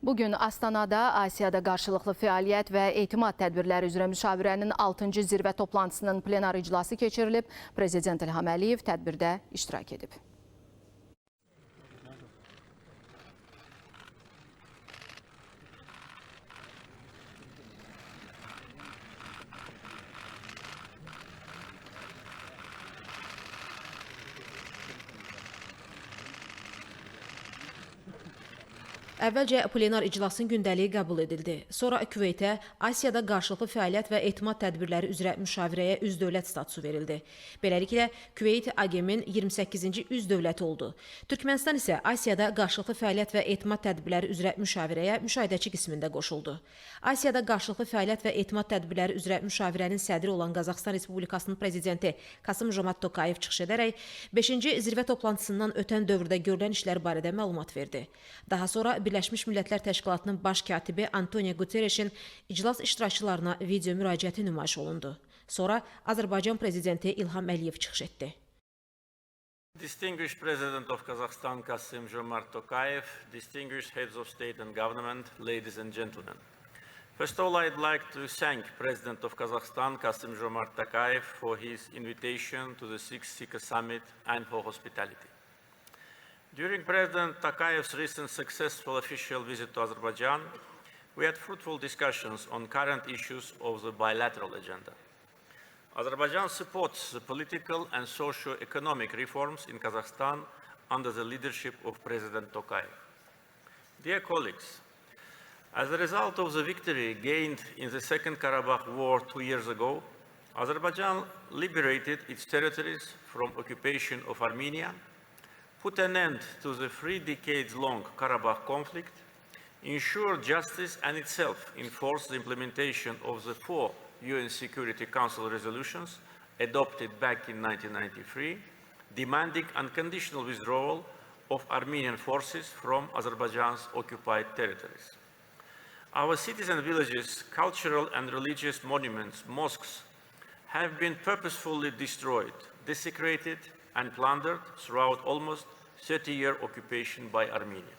Bugün Astanada Asiyada qarşılıqlı fəaliyyət və etimad tədbirləri üzrə müşavirənin 6-cı zirvə toplantısının plenar iclası keçirilib. Prezident İlham Əliyev tədbirdə iştirak edib. Əvvəlcə plenar iclasın gündəliyi qəbul edildi. Sonra Küveytə Asiyada qarşılıqlı fəaliyyət və etimad tədbirləri üzrə müşavirəyə üz dövlət statusu verildi. Beləliklə, Küveyt AQFET-in 28-ci üz dövləti oldu. Türkmənistan isə Asiyada qarşılıqlı fəaliyyət və etimad tədbirləri üzrə müşavirəyə müşahidəçi qismində qoşuldu. Asiyada qarşılıqlı fəaliyyət və etimad tədbirləri üzrə müşavirənin sədri olan Qazaxıstan Respublikasının Prezidenti Kasım-Jomart Tokayev çıxış edərək 5-ci zirvə toplantısından ötən dövrdə görülən işlər barədə məlumat verdi. Daha sonra Birləşmiş Millətlər Təşkilatının baş katibi Antonio Guterreşin iclas iştirakçılarına video müraciəti nümayiş olundu. Sonra Azərbaycan Prezidenti İlham Əliyev çıxış etdi. Distinguished President of Kazakhstan Kasım-Jomart Tokayev, distinguished heads of state and government, ladies and gentlemen. First of all, I'd like to thank President of Kazakhstan Kasım-Jomart Tokayev for his invitation to the 6th SICA Summit and for hospitality. During President Tokayev's recent successful official visit to Azerbaijan, we had fruitful discussions on current issues of the bilateral agenda. Azerbaijan supports the political and socio-economic reforms in Kazakhstan under the leadership of President Tokayev. Dear colleagues, as a result of the victory gained in the Second Karabakh War 2 years ago, Azerbaijan liberated its territories from occupation of Armenia, put an end to the 3 decades-long Karabakh conflict, ensure justice and itself enforce the implementation of the 4 UN Security Council resolutions adopted back in 1993, demanding unconditional withdrawal of Armenian forces from Azerbaijan's occupied territories. Our cities and villages, cultural and religious monuments, mosques, have been purposefully destroyed, desecrated, and plundered throughout almost 30-year occupation by Armenia.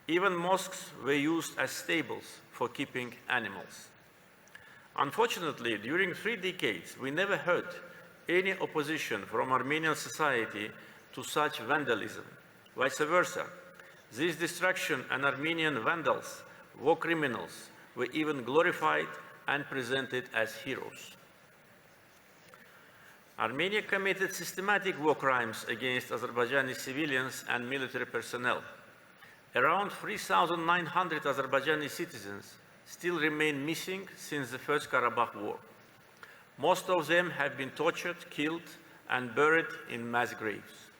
Even mosques were used as stables for keeping animals. Unfortunately, during 3 decades, we never heard any opposition from Armenian society to such vandalism. Vice versa, this destruction and Armenian vandals, war criminals, were even glorified and presented as heroes. Armenia committed systematic war crimes against Azerbaijani civilians and military personnel. Around 3,900 Azerbaijani citizens still remain missing since the First Karabakh War. Most of them have been tortured, killed, and buried in mass graves.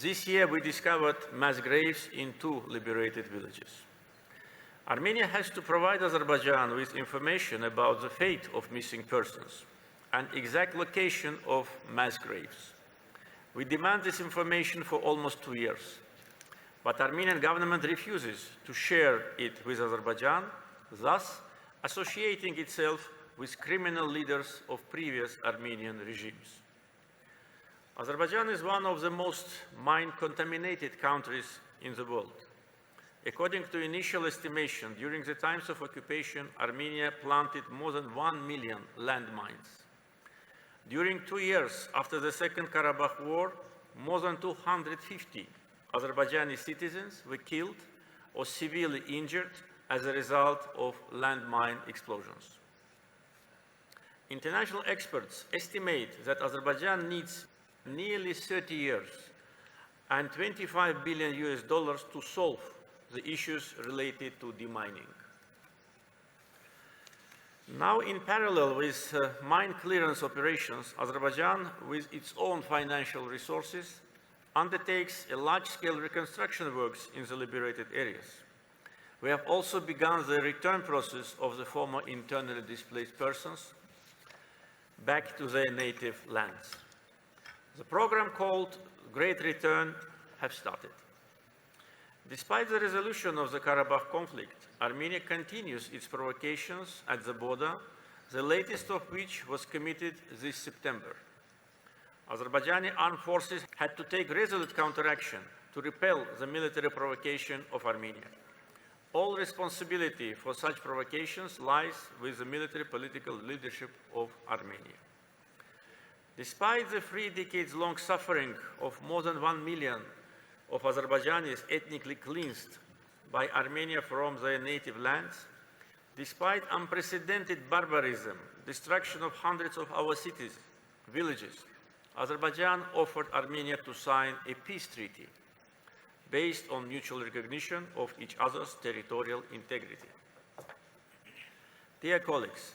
This year we discovered mass graves in 2 liberated villages. Armenia has to provide Azerbaijan with information about the fate of missing persons and exact location of mass graves. We demand this information for almost 2 years, but Armenian government refuses to share it with Azerbaijan, thus associating itself with criminal leaders of previous Armenian regimes. Azerbaijan is one of the most mine-contaminated countries in the world. According to initial estimation, during the times of occupation, Armenia planted more than 1 million landmines. During 2 years after the Second Karabakh War, more than 250 Azerbaijani citizens were killed or severely injured as a result of landmine explosions. International experts estimate that Azerbaijan needs nearly 30 years and $25 billion to solve the issues related to demining. Now, in parallel with mine clearance operations, Azerbaijan, with its own financial resources, undertakes a large-scale reconstruction works in the liberated areas. We have also begun the return process of the former internally displaced persons back to their native lands. The program called Great Return has started. Despite the resolution of the Karabakh conflict, Armenia continues its provocations at the border, the latest of which was committed this September. Azerbaijani armed forces had to take resolute counteraction to repel the military provocation of Armenia. All responsibility for such provocations lies with the military political leadership of Armenia. Despite the 3 decades-long suffering of more than 1 million of Azerbaijanis ethnically cleansed by Armenia from their native lands, despite unprecedented barbarism, destruction of hundreds of our cities, villages, Azerbaijan offered Armenia to sign a peace treaty based on mutual recognition of each other's territorial integrity. Dear colleagues,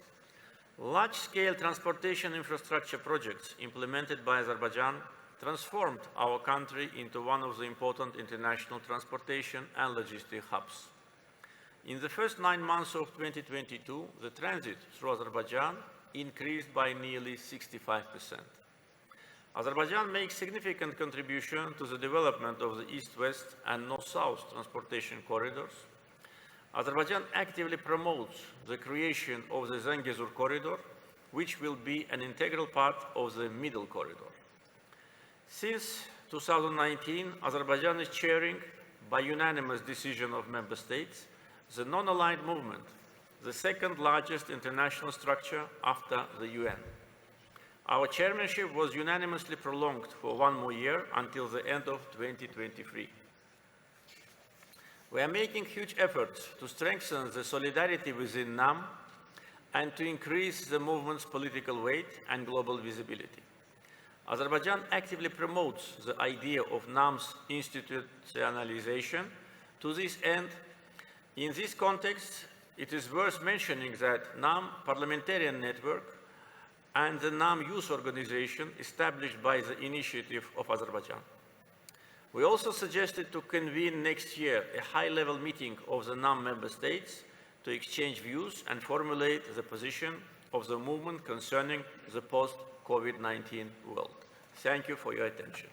large-scale transportation infrastructure projects implemented by Azerbaijan transformed our country into one of the important international transportation and logistic hubs. In the first 9 months of 2022, the transit through Azerbaijan increased by nearly 65%. Azerbaijan makes significant contribution to the development of the east-west and north-south transportation corridors. Azerbaijan actively promotes the creation of the Zangezur corridor, which will be an integral part of the middle corridor. Since 2019, Azerbaijan is chairing, by unanimous decision of member states, the non-aligned movement, the second largest international structure after the UN. Our chairmanship was unanimously prolonged for 1 more year until the end of 2023. We are making huge efforts to strengthen the solidarity within NAM and to increase the movement's political weight and global visibility. Azerbaijan actively promotes the idea of NAM's institutionalization. To this end, in this context, it is worth mentioning that NAM Parliamentarian Network and the NAM Youth Organization established by the initiative of Azerbaijan. We also suggested to convene next year a high-level meeting of the NAM member states to exchange views and formulate the position of the movement concerning the post-COVID-19 world. Thank you for your attention.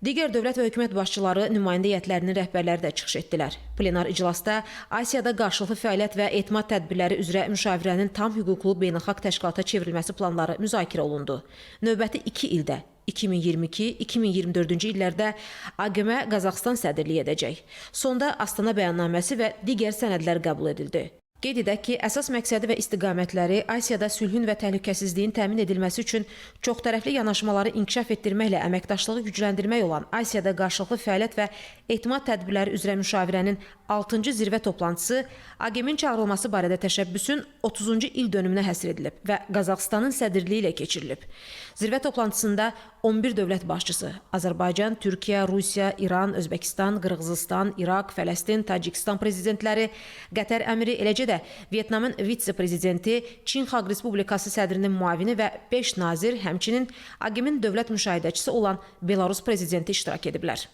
Digər dövlət və hökumət başçıları, nümayəndə heyətlərinin rəhbərləri də çıxış etdilər. Plenar iclasda Asiyada qarşılıqlı fəaliyyət və etimad tədbirləri üzrə müşavirənin tam hüquqlu beynəlxalq təşkilata çevrilməsi planları müzakirə olundu. Növbəti 2 ildə 2022-2024-cü illərdə AQM Qazaxıstan sədrliyi edəcək. Sonda Astana bəyannaməsi və digər sənədlər qəbul edildi. Qeyd edək ki, əsas məqsədi və istiqamətləri Asiyada sülhün və təhlükəsizliyin təmin edilməsi üçün çoxtərəfli yanaşmaları inkişaf etdirməklə əməkdaşlığı gücləndirmək olan Asiyada qarşılıqlı fəaliyyət və etimad tədbirləri üzrə müşavirənin 6-cı zirvə toplantısı AQM-in çağırılması barədə təşəbbüsün 30-cu il dönümünə həsr edilib və Qazaxıstanın sədrliyi ilə keçirilib. Zirvə toplantısında 11 dövlət başçısı Azərbaycan, Türkiyə, Rusiya, İran, Özbəkistan, Qırğızıstan, İraq, Fələstin, Tacikistan prezidentləri, Qətər əmiri, eləcə də Vyetnamın vitse-prezidenti, Çin Xalq Respublikası sədrinin müavini və 5 nazir, həmçinin AQM-in dövlət müşahidəçisi olan Belarus prezidenti iştirak ediblər.